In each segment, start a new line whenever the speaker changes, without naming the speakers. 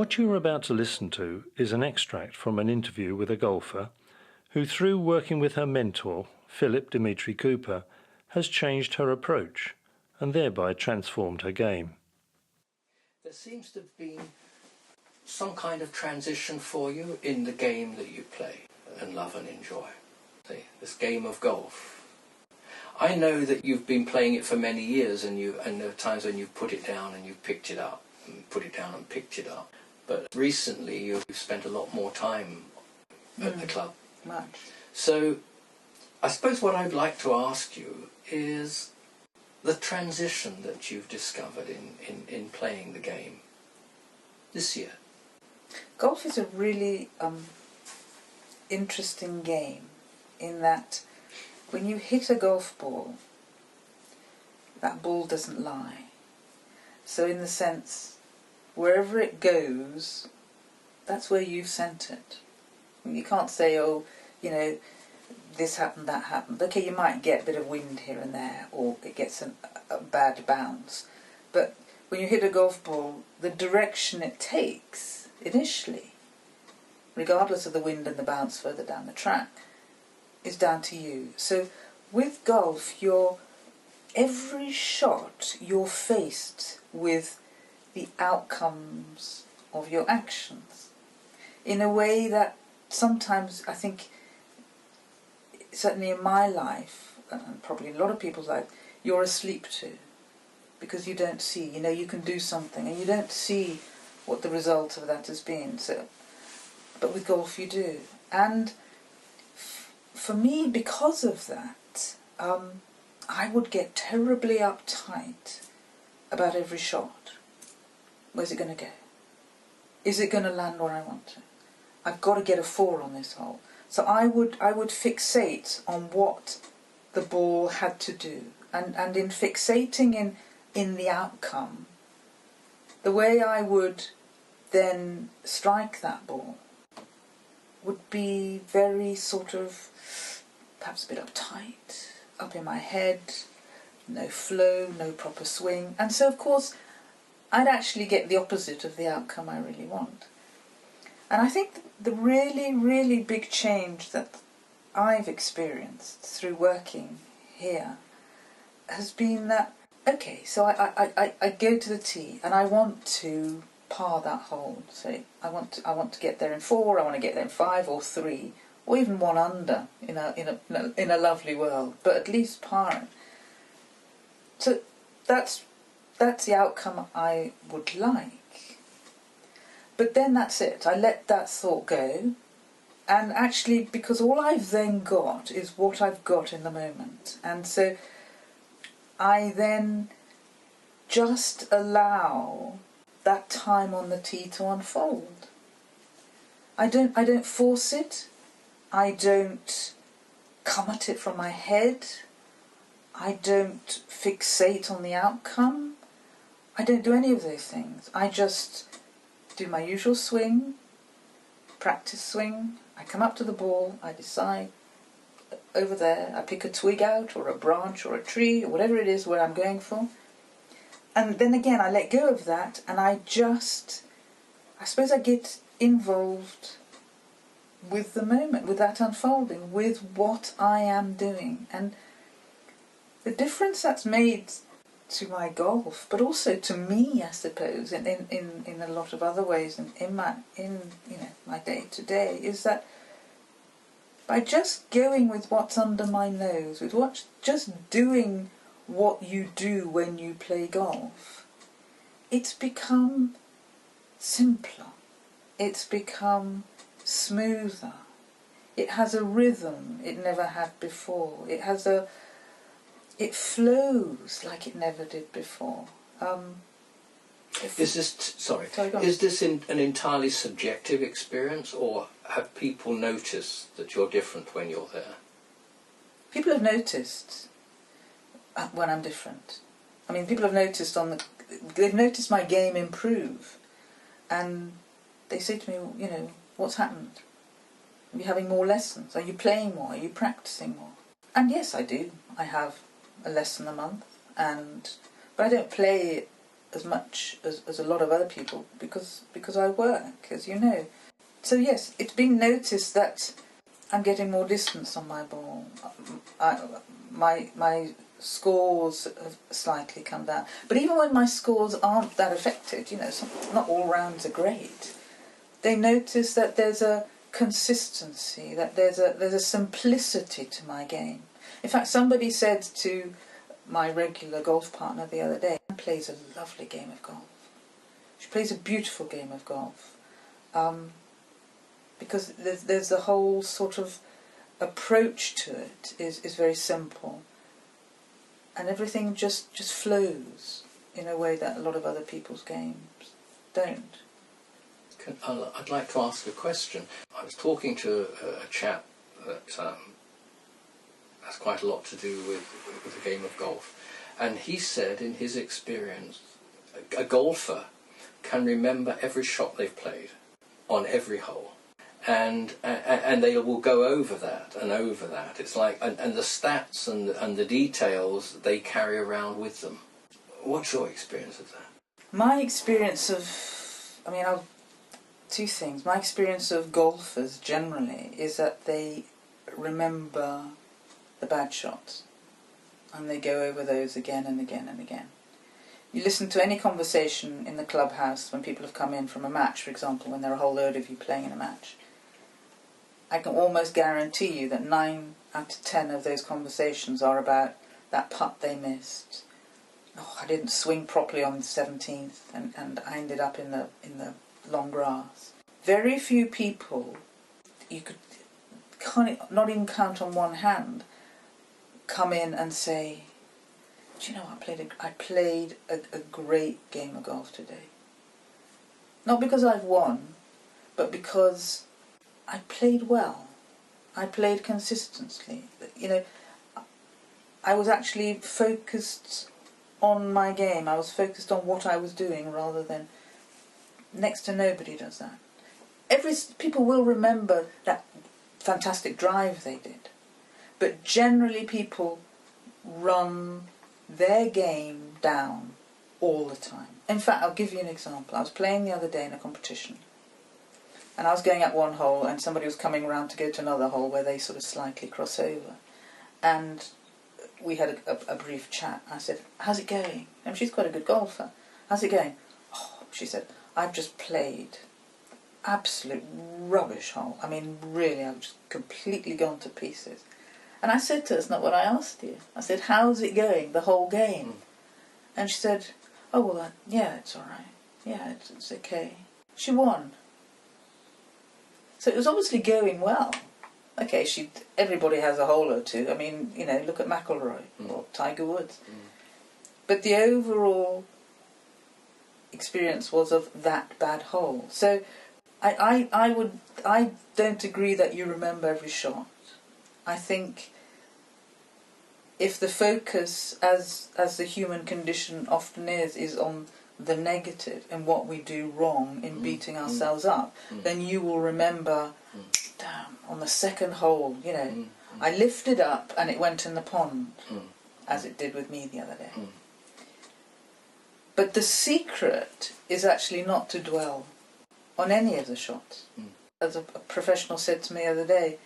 What you are about to listen to is an extract from an interview with a golfer who, through working with her mentor, Philip Dimitri-Cooper, has changed her approach and thereby transformed her game.
There seems to have been some kind of transition for you in the game that you play and love and enjoy. This game of golf. I know that you've been playing it for many years, and there are times when you've put it down and you've picked it up, and put it down and picked it up. But recently you've spent a lot more time at the club.
Much.
So I suppose what I'd like to ask you is the transition that you've discovered in playing the game this year.
Golf is a really interesting game in that when you hit a golf ball, that ball doesn't lie. So in the sense, wherever it goes, that's where you've sent it. You can't say, oh, you know, this happened, that happened. Okay, you might get a bit of wind here and there, or it gets a bad bounce. But when you hit a golf ball, the direction it takes initially, regardless of the wind and the bounce further down the track, is down to you. So with golf, every shot you're faced with the outcomes of your actions in a way that sometimes I think, certainly in my life, and probably in a lot of people's life, you're asleep to, because you don't see. You know, you can do something and you don't see what the result of that has been. So, but with golf you do. And for me, because of that, I would get terribly uptight about every shot. Where's it going to go? Is it going to land where I want to? I've got to get a 4 on this hole. So I would fixate on what the ball had to do. And in fixating in the outcome, the way I would then strike that ball would be very sort of, perhaps a bit uptight, up in my head, no flow, no proper swing. And so, of course, I'd actually get the opposite of the outcome I really want. And I think the really, really big change that I've experienced through working here has been that, okay, so I go to the tee and I want to par that hole. So I want to get there in 4, I want to get there in 5 or 3, or even 1 under in a lovely world, but at least par it. So that's the outcome I would like. But then that's it. I let that thought go. And actually, because all I've then got is what I've got in the moment. And so I then just allow that time on the tee to unfold. I don't force it. I don't come at it from my head. I don't fixate on the outcome. I don't do any of those things. I just do my usual swing, practice swing. I come up to the ball, I decide over there, I pick a twig out or a branch or a tree or whatever it is where I'm going for. And then again I let go of that and I suppose I get involved with the moment, with that unfolding, with what I am doing. And the difference that's made to my golf, but also to me, I suppose, in a lot of other ways, and in my day to day, is that by just going with what's under my nose, with just doing what you do when you play golf, it's become simpler. It's become smoother. It has a rhythm it never had before. It flows like it never did before.
Is this an entirely subjective experience, or have people noticed that you're different when you're there?
People have noticed when I'm different. I mean, people have noticed they've noticed my game improve, and they say to me, you know, what's happened? Are you having more lessons? Are you playing more? Are you practicing more? And yes, I do. I have a lesson a month, but I don't play as much as a lot of other people because I work, as you know. So yes, it's been noticed that I'm getting more distance on my ball. My scores have slightly come down. But even when my scores aren't that affected, you know, not all rounds are great, they notice that there's a consistency, that there's a simplicity to my game. In fact, somebody said to my regular golf partner the other day, she plays a lovely game of golf. She plays a beautiful game of golf. Because there's the whole sort of approach to it is very simple. And everything just flows in a way that a lot of other people's games don't.
I'd like to ask a question. I was talking to a chap that has quite a lot to do with the game of golf, and he said in his experience a golfer can remember every shot they've played on every hole, and they will go over that and over that. It's like and the stats and the details they carry around with them. What's your experience of that?
My experience of, two things. My experience of golfers generally is that they remember the bad shots and they go over those again and again and again. You listen to any conversation in the clubhouse when people have come in from a match, for example, when there are a whole load of you playing in a match. I can almost guarantee you that 9 out of 10 of those conversations are about that putt they missed. Oh, I didn't swing properly on the 17th and I ended up in the long grass. Very few people, you can't not even count on one hand, come in and say, do you know, I played a great game of golf today. Not because I've won, but because I played well. I played consistently. You know, I was actually focused on my game. I was focused on what I was doing rather than... Next to nobody does that. People will remember that fantastic drive they did. But generally people run their game down all the time. In fact, I'll give you an example. I was playing the other day in a competition and I was going up one hole and somebody was coming around to go to another hole where they sort of slightly cross over. And we had a brief chat. I said, how's it going? And she's quite a good golfer. How's it going? Oh, she said, I've just played absolute rubbish hole. I mean, really, I've just completely gone to pieces. And I said to her, it's not what I asked you. I said, how's it going, the whole game? And she said, oh, well, yeah, it's all right. Yeah, it's okay. She won. So it was obviously going well. Okay, everybody has a hole or two. I mean, you know, look at McIlroy or Tiger Woods. But the overall experience was of that bad hole. So I don't agree that you remember every shot. I think if the focus, as the human condition often is on the negative and what we do wrong in beating ourselves up, then you will remember, damn, on the second hole, you know, I lifted up and it went in the pond, as it did with me the other day. But the secret is actually not to dwell on any of the shots. As a professional said to me the other day,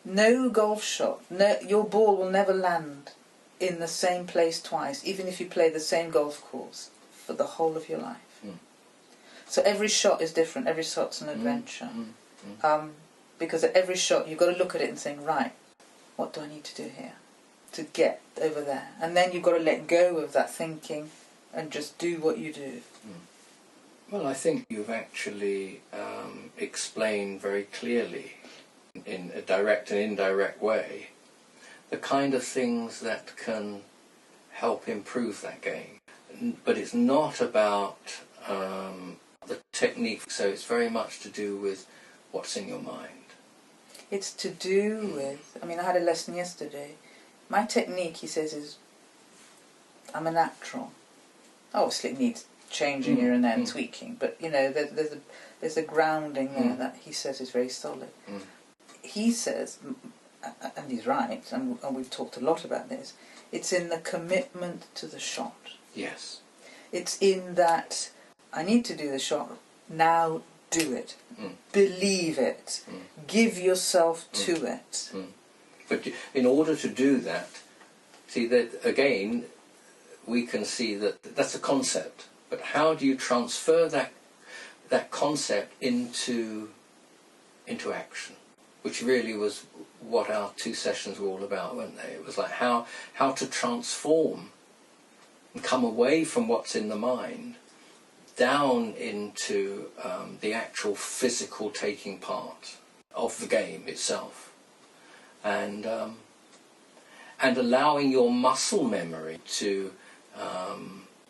no golf shot, your ball will never land in the same place twice, even if you play the same golf course for the whole of your life. So every shot is different, every shot's an adventure. Because at every shot you've got to look at it and think, right, what do I need to do here to get over there? And then you've got to let go of that thinking and just do what you do.
Well, I think you've actually explained very clearly, in a direct and indirect way, the kind of things that can help improve that game. But it's not about the technique, so it's very much to do with what's in your mind.
It's to do with, I had a lesson yesterday. My technique, he says, is I'm a natural. Obviously it needs changing here and there and tweaking, but you know, there's a grounding there that he says is very solid. He says, and he's right, and we've talked a lot about this, it's in the commitment to the shot.
Yes.
It's in that I need to do the shot. Now do it. Believe it. Give yourself to it.
But in order to do that, see that again, we can see that that's a concept. But how do you transfer that concept into action? Which really was what our 2 sessions were all about, weren't they? It was like how to transform and come away from what's in the mind down into the actual physical taking part of the game itself, and allowing your muscle memory to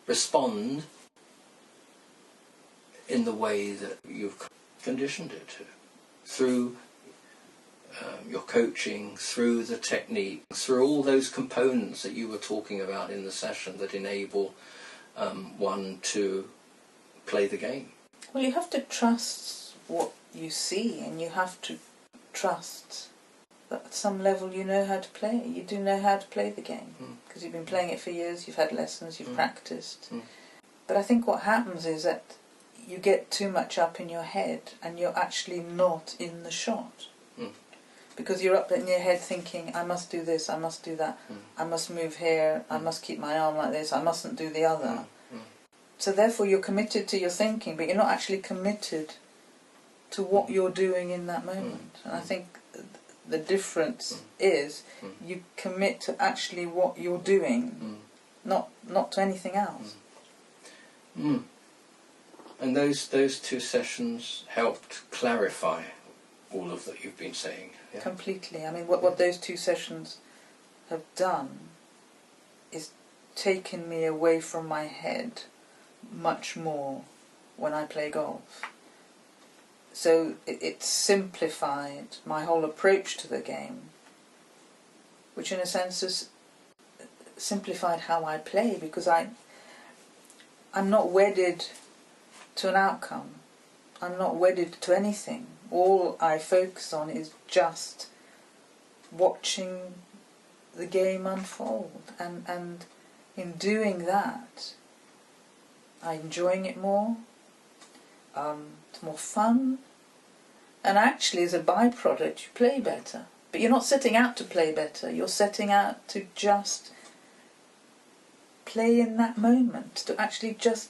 respond in the way that you've conditioned it to, through your coaching, through the technique, through all those components that you were talking about in the session that enable one to play the game.
Well, you have to trust what you see, and you have to trust that at some level you know how to play it. You do know how to play the game, because you've been playing it for years, you've had lessons, you've practiced. But I think what happens is that you get too much up in your head and you're actually not in the shot. Because you're up in your head thinking, I must do this, I must do that, I must move here, I must keep my arm like this, I mustn't do the other. So therefore you're committed to your thinking, but you're not actually committed to what you're doing in that moment. And I think the difference is you commit to actually what you're doing, not to anything else.
And those 2 sessions helped clarify all of that you've been saying. Yeah?
Completely. I mean, what those 2 sessions have done is taken me away from my head much more when I play golf. So it simplified my whole approach to the game, which in a sense has simplified how I play, because I'm not wedded to an outcome. I'm not wedded to anything. All I focus on is just watching the game unfold, and in doing that I'm enjoying it more. It's more fun, and actually as a byproduct you play better. But you're not setting out to play better, you're setting out to just play in that moment, to actually just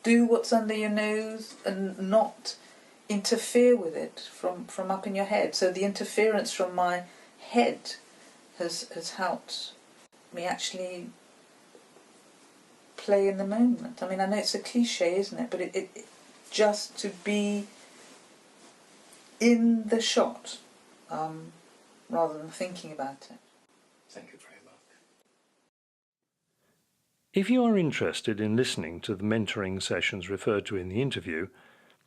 do what's under your nose and not interfere with it from up in your head. So the interference from my head has helped me actually play in the moment. I mean, I know it's a cliche, isn't it? But it just to be in the shot rather than thinking about it.
Thank you very much.
If you are interested in listening to the mentoring sessions referred to in the interview,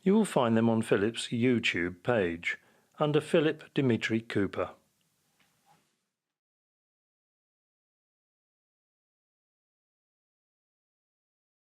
you will find them on Philip's YouTube page under Philip Dimitri-Cooper.